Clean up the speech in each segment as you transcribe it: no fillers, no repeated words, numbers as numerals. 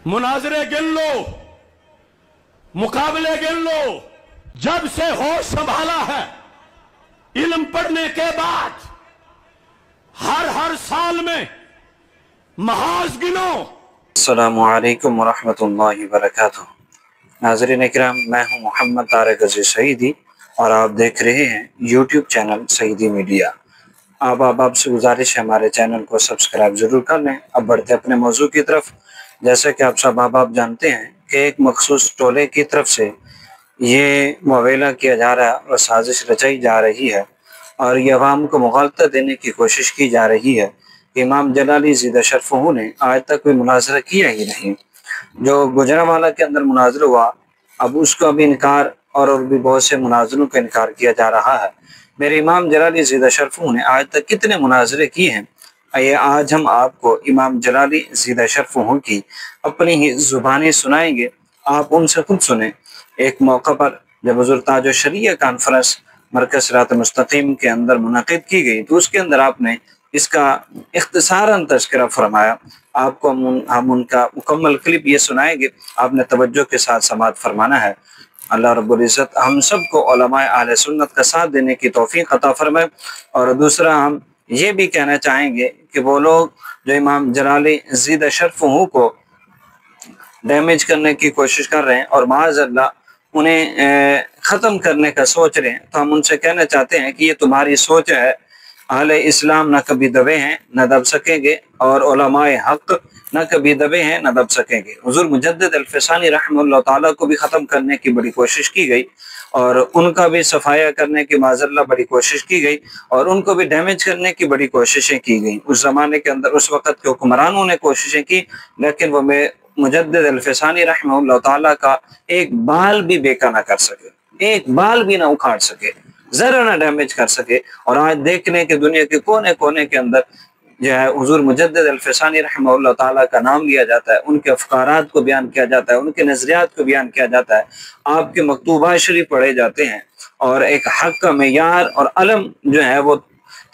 मुनाजरे गिन लो, मुकाबले गिन लो। जब से होश संभाला है इल्म पढ़ने के बाद हर साल में महाज गिनो। अस्सलामु अलैकुम वरहमतुल्लाहि वबरकातुहू। नाज़रीन इकराम, मैं हूं मोहम्मद तारिक अज़ीज़ सईदी और आप देख रहे हैं यूट्यूब चैनल सईदी मीडिया। आपसे गुजारिश है हमारे चैनल को सब्सक्राइब ज़रूर कर लें। अब बढ़ते अपने मौजू की तरफ। जैसे कि आप सब आप जानते हैं कि एक मखसूस टोले की तरफ से ये मुआवजा किया जा रहा है और साजिश रचाई जा रही है और ये अवाम को मुग़ालता देने की कोशिश की जा रही है कि इमाम जलाली ज़ीदा शरफ़ुहू ने आज तक कोई मुनाज़रा किया ही नहीं। जो गुजरांवाला के अंदर मुनाज़रा हुआ, अब उसका भी इनकार और भी बहुत से मुनाज़रों का इनकार किया जा रहा है। मेरे इमाम जलाली ज़ीदा शरफ़ुहू ने आज तक कितने मुनाज़रे किए हैं, आइए आज हम आपको इमाम जलाली ज़ीदा शरफ़ुहू की अपनी ही ज़ुबानी सुनाएंगे। आप उनसे खुद सुने। एक मौका पर जब हुज़ूर ताज शरीया कॉन्फ्रेंस मरकज़ सिरात मुस्तकीम के अंदर मुनक़िद की गई तो उसके अंदर आपने इसका इख्तिसारन तज़किरा फरमाया। आपको हम उनका मुकम्मल क्लिप ये सुनाएंगे, आपने तवज्जो के साथ समाअत फरमाना है। अल्लाह रब्बुल इज़्ज़त हम सबको उलमाए अहले सुन्नत का साथ देने की तौफ़ीक़ अता फरमाए। और दूसरा हम ये भी कहना चाहेंगे कि वो लोग जो इमाम जलाली ज़ीदा शरफ़ुहू को डैमेज करने की कोशिश कर रहे हैं और माअज़ल्लाह उन्हें ख़त्म करने का सोच रहे हैं, तो हम उनसे कहना चाहते हैं कि ये तुम्हारी सोच है। अहले इस्लाम न कभी दबे हैं न दब सकेंगे और उलमाए हक़ न कभी दबे हैं न दब सकेंगे। हुज़ूर मुजद्दिद अल-फ़सानी रहमतुल्लाह ताला को भी ख़त्म करने की बड़ी कोशिश की गई और उनका भी सफाया करने की माज़ल्लाह बड़ी कोशिश की गई और उनको भी डैमेज करने की बड़ी कोशिशें की गई। उस ज़माने के अंदर उस वक़्त के हुक्मरानों ने कोशिशें की, लेकिन वो मुजद्दिद अल-फ़सानी रहमतुल्लाह ताला का एक बाल भी बेका ना कर सके, एक बाल भी ना उखाड़ सके, ज़रा ना डैमेज कर सके। और आज देखने के दुनिया के कोने कोने के अंदर जो है हुज़ूर मुजद्दिद अल-फ़सानी रहमतुल्लाह ताला का नाम लिया जाता है, उनके अफ़कारात को बयान किया जाता है, उनके नज़रियात को बयान किया जाता है, आपके मकतूबात शरीफ पढ़े जाते हैं और एक हक़ का मेयार और अलम जो है वो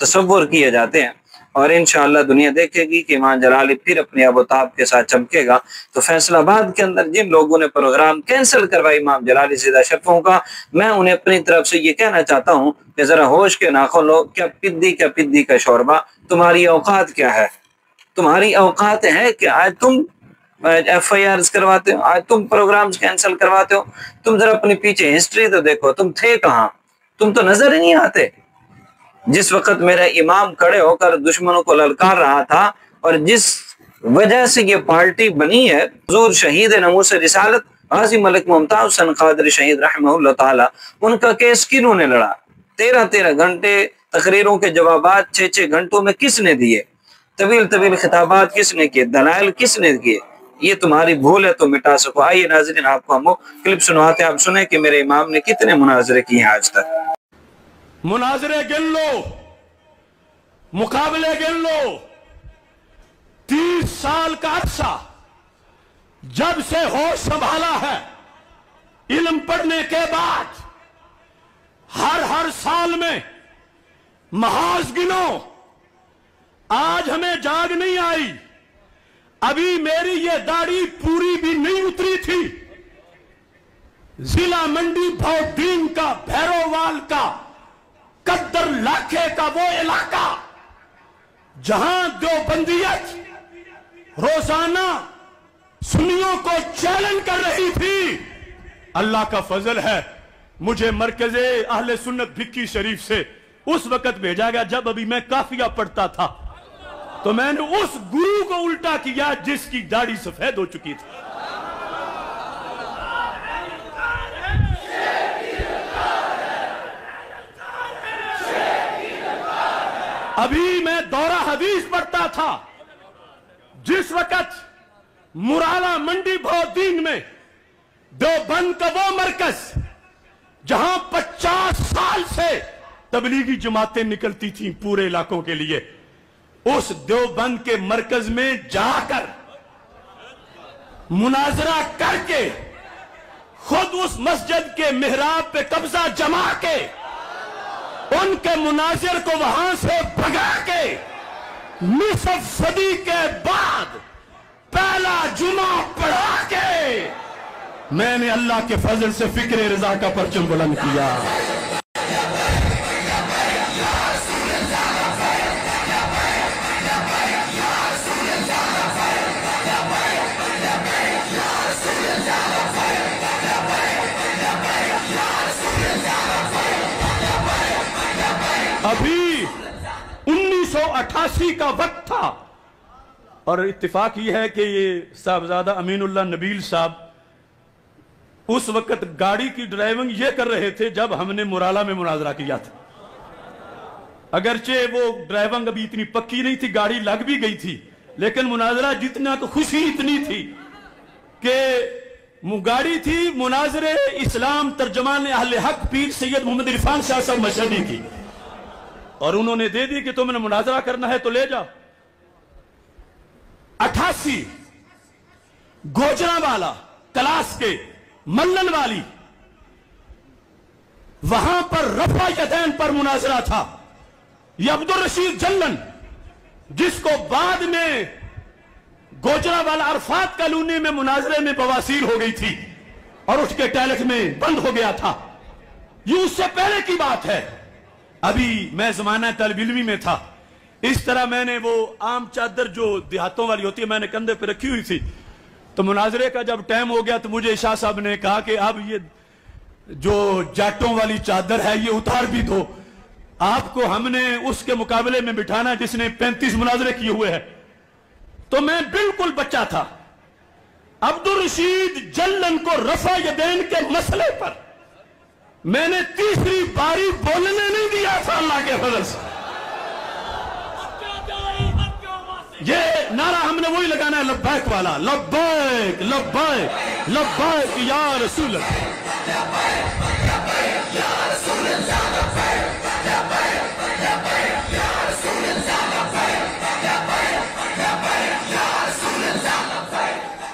तसव्वुर किए जाते हैं। और इंशाअल्लाह दुनिया देखेगी कि इमाम जलाली फिर अपने अबताब के साथ चमकेगा। तो फैसलाबाद के अंदर जिन लोगों ने प्रोग्राम कैंसिल करवाई इमाम जलाली ज़ीदा शरफ़ुहू का, मैं उन्हें अपनी तरफ से ये कहना चाहता हूँ कि ज़रा होश के नाखुन लो। क्या पिद्दी का शोरबा, तुम्हारी औकात क्या है? तुम्हारी औकात है कि आज तुम FIRs करवाते हो, आज तुम प्रोग्राम्स कैंसिल करवाते हो? तुम जरा अपनी पीछे हिस्ट्री तो देखो, तुम थे कहाँ? तुम तो नजर ही नहीं आते। जिस वक्त मेरा इमाम खड़े होकर दुश्मनों को ललकार रहा था और जिस वजह से ये पार्टी बनी है, हुज़ूर शहीद नमूस रिसालत गाज़ी मलिक मुमताज़ हुसैन क़ादरी शहीद रहमतुल्लाह ताला, उनका केस किन्होंने लड़ा? 13 घंटे तकरीरों के जवाबात 6 घंटों में किसने दिए? तवील खिताबात किसने किए? दलाइल किसने किए? ये तुम्हारी भूल है तो मिटा सको। आइए नाज़रीन, आपको हम क्लिप सुनवाते हैं, आप सुने कि मेरे इमाम ने कितने मुनाजरे किए हैं आज तक। मुनाजरे गिन लो, मुकाबले गिन लो। 30 साल का अरसा जब से होश संभाला है इल्म पढ़ने के बाद हर साल में महाज गिनो। आज हमें जाग नहीं आई, अभी मेरी ये दाढ़ी पूरी भी नहीं उतरी थी। जिला मंडी भौदीन का, भैरोवाल का, कद्दर लाखे का वो इलाका जहां देवबंदियत रोजाना सुन्नियों को चैलेंज कर रही थी। अल्लाह का फजल है, मुझे मरकज़े अहले सुन्नत भिक्की शरीफ से उस वक्त भेजा गया जब अभी मैं काफिया पढ़ता था, तो मैंने उस गुरु को उल्टा किया जिसकी दाढ़ी सफेद हो चुकी थी। अभी मैं दौरा हदीस पढ़ता था जिस वक्त मुराला मंडी भौदीन में देवबंद का वो मरकज जहां 50 साल से तबलीगी जमातें निकलती थी पूरे इलाकों के लिए, उस देवबंद के मरकज में जाकर मुनाजरा करके खुद उस मस्जिद के मिहराब पे कब्जा जमा के उनके मुनाजिर को वहां से भगा के निसफ सदी के बाद पहला जुमा पढ़ा میں نے اللہ کے فضل سے فکر رضا کا پرچم بلند کیا. ابھی 1988 کا وقت تھا اور اتفاق یہ ہے کہ یہ صاحبزادہ امین اللہ نبیل صاحب اس وقت گاڑی کی ڈرائیونگ یہ کر رہے تھے جب ہم نے مرالا میں مناظرہ کیا تھا. اگرچہ وہ ڈرائیونگ ابھی اتنی پکی نہیں تھی, گاڑی لگ بھی گئی تھی, لیکن مناظرہ جتنا تو خوشی اتنی تھی کہ گاڑی تھی مناظر اسلام ترجمان اہل حق پیر سید محمد عرفان شاہ صاحب مشہدی کی, اور انہوں نے دے دی کہ تم نے مناظرہ کرنا ہے تو لے جاؤ. 88 گوجرانوالا کلاس کے ملن والی, وہاں پر رفع یدین پر مناظرہ تھا. یہ عبدالرشید جلن جس کو بعد میں گوجرانوالا عرفات کالونی میں مناظرے میں بواسیر ہو گئی تھی اور اس کے ٹائلٹ میں بند ہو گیا تھا, یہ اس سے پہلے کی بات ہے. ابھی میں زمانہ طالب علمی میں تھا. اس طرح میں نے وہ عام چادر جو دیہاتوں والی ہوتی ہے میں نے کندھے پہ رکھی ہوئی تھی, تو مناظرے کا جب ٹائم ہو گیا تو مجھے شاہ صاحب نے کہا کہ اب یہ جو جاٹوں والی چادر ہے یہ اتار بھی دو, آپ کو ہم نے اس کے مقابلے میں بٹھانا جس نے 35 مناظرے کیے ہوئے ہیں. تو میں بالکل بچہ تھا. عبدالرشید جلن کو رفع یدین کے مسئلے پر میں نے تیسری باری بولنے نہیں دیا تھا اللہ کے فضل سے. یہ نعرہ ہم نے وہی لگانا ہے لبیک والا, لبیک لبیک لبیک یا رسول اللہ.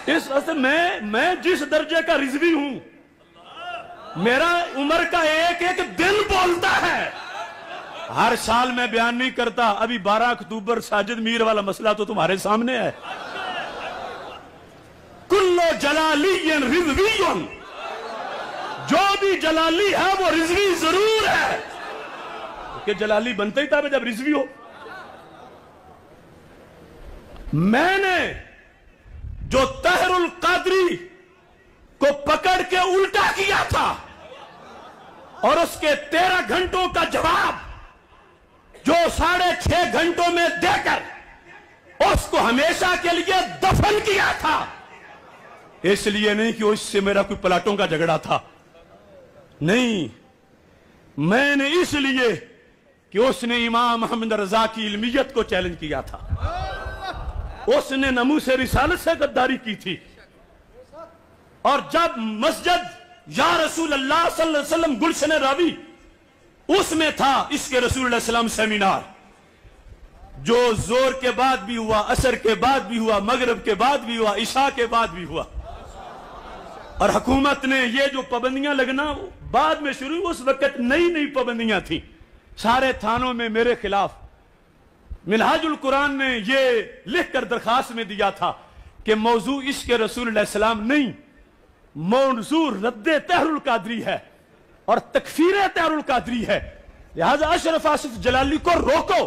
اس اصل میں جس درجے کا رضوی ہوں, میرا عمر کا ایک ایک دن بولتا ہے. ہر سال میں بیان نہیں کرتا. ابھی 12 اکتوبر ساجد میر والا مسئلہ تو تمہارے سامنے ہے. کلو جلالی رضوی, جو بھی جلالی ہے وہ رضوی ضرور ہے, کہ جلالی بنتا ہی تھا جب رضوی ہو. میں نے جو طاہر القادری کو پکڑ کے الٹا کیا تھا اور اس کے 13 گھنٹوں کا جواب جو 6.5 گھنٹوں میں دے کر اس کو ہمیشہ کے لیے دفن کیا تھا, اس لیے نہیں کہ اس سے میرا کوئی پلاٹوں کا جھگڑا تھا, نہیں, میں نے اس لیے کہ اس نے امام محمد رضا کی علمیت کو چیلنج کیا تھا. اس نے ناموس رسالت سے غداری کی تھی. اور جب مسجد یا رسول اللہ صلی اللہ علیہ وسلم گلشن راوی اس میں تھا اس کے رسول اللہ علیہ وسلم سیمینار, جو زور کے بعد بھی ہوا, عصر کے بعد بھی ہوا, مغرب کے بعد بھی ہوا, عشاء کے بعد بھی ہوا, اور حکومت نے یہ جو پابندیاں لگنا بعد میں شروع, اس وقت نئی پابندیاں تھیں سارے تھانوں میں میرے خلاف. منہاج القرآن نے یہ لکھ کر درخواست میں دیا تھا کہ موضوع عشق رسول اللہ علیہ السلام نہیں, موضوع رد طاہر القادری ہے اور تکفیر طاہر القادری ہے. لہذا اشرف آصف جلالی کو روکو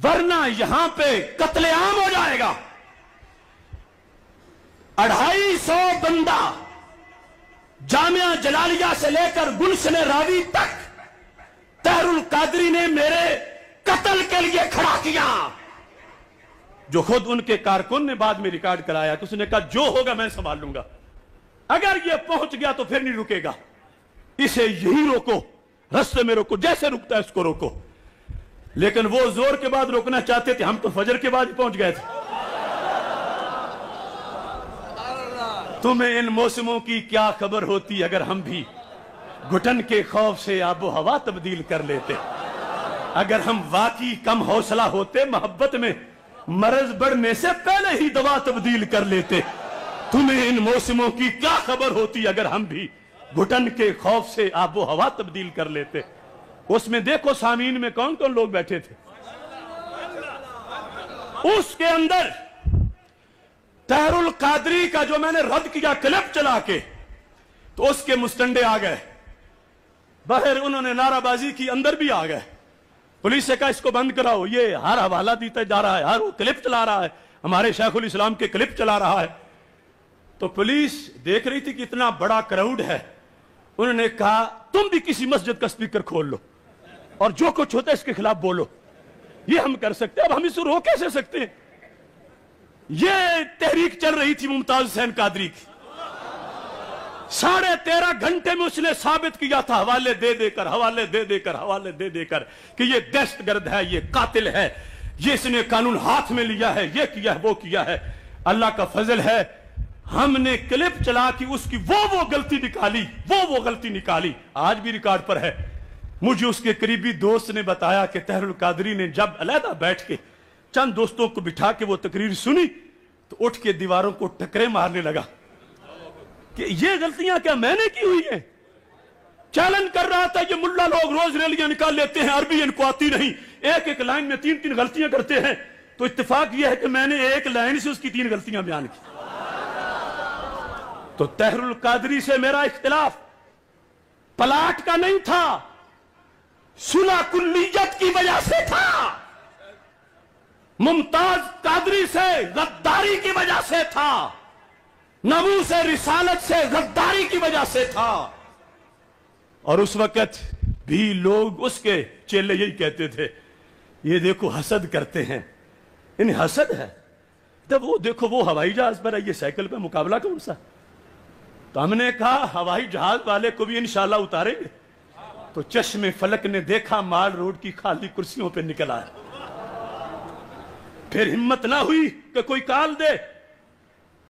ورنہ یہاں پہ قتل عام ہو جائے گا. 250 بندہ جامعہ جلالیہ سے لے کر گلشن راوی تک طاہر القادری نے میرے قتل کے لیے کھڑا کیا, جو خود ان کے کارکن نے بعد میں ریکارڈ کرایا کہ اس نے کہا جو ہوگا میں سنبھال لوں گا, اگر یہ پہنچ گیا تو پھر نہیں رکے گا, اسے یہی روکو, رستے میں روکو, جیسے رکتا ہے اس کو روکو. لیکن وہ زور کے بعد روکنا چاہتے تھے, ہم تو فجر کے بعد ہی پہنچ گئے تھے. تمہیں ان موسموں کی کیا خبر ہوتی اگر ہم بھی گھٹن کے خوف سے آب و ہوا تبدیل کر لیتے. اگر ہم واقعی کم حوصلہ ہوتے, محبت میں مرض بڑھنے سے پہلے ہی دوا تبدیل کر لیتے. تمہیں ان موسموں کی کیا خبر ہوتی اگر ہم بھی گھٹن کے خوف سے آب و ہوا تبدیل کر لیتے. اس میں دیکھو سامعین میں کون کون لوگ بیٹھے تھے. اس کے اندر طاہر القادری کا جو میں نے رد کیا کلپ چلا کے, तो उसके मुस्तंडे आ गए, बाहर उन्होंने नाराबाजी की, अंदर भी आ गए। पुलिस से कहा इसको बंद कराओ, ये हर हवाला देता जा रहा है, हर वो क्लिप चला रहा है, हमारे शेखुल इस्लाम के क्लिप चला रहा है। तो पुलिस देख रही थी कि इतना बड़ा क्राउड है, उन्होंने कहा तुम भी किसी मस्जिद का स्पीकर खोल लो और जो कुछ होता है इसके खिलाफ बोलो, ये हम कर सकते हैं। अब हम इसको रोक कैसे सकते हैं? ये तहरीक चल रही थी मुमताज हुसैन कादरी की। 13.5 घंटे में उसने साबित किया था, हवाले दे देकर, हवाले दे देकर, हवाले दे देकर, कि ये दहशतगर्द है, ये कातिल है, ये इसने कानून हाथ में लिया है, ये किया है, वो किया है। अल्लाह का फजल है, हमने क्लिप चला कि उसकी वो गलती निकाली, वो गलती निकाली, आज भी रिकॉर्ड पर है। मुझे उसके करीबी दोस्त ने बताया कि तहरुल कादरी ने जब अलहदा बैठ के चंद दोस्तों को बिठा के वो तकरीर सुनी तो उठ के दीवारों को टकरे मारने लगा कि ये गलतियां क्या मैंने की हुई हैं। चैलेंज कर रहा था, ये मुल्ला लोग रोज रैलियां निकाल लेते हैं, अरबी इनको आती नहीं, एक एक लाइन में 3-3 गलतियां करते हैं, तो इत्तेफाक यह है कि मैंने एक लाइन से उसकी 3 गलतियां बयान की। तो तहरुल कादरी से मेरा इख्तिलाफ पलाट का नहीं था, सुलह कुल्लियत की वजह से था, मुमताज कादरी से गद्दारी की वजह से था, नमूस रिसालत से गद्दारी की वजह से था। और उस वक्त भी लोग उसके चेले यही कहते थे, ये देखो हसद करते हैं, इन्हें हसद है। तब वो देखो वो हवाई जहाज पर है, ये साइकिल पर, मुकाबला कौन सा। तो हमने कहा हवाई जहाज वाले को भी इंशाल्लाह उतारेंगे। तो चश्मे फलक ने देखा माल रोड की खाली कुर्सियों पे निकल आया। फिर हिम्मत ना हुई कि कोई काल दे,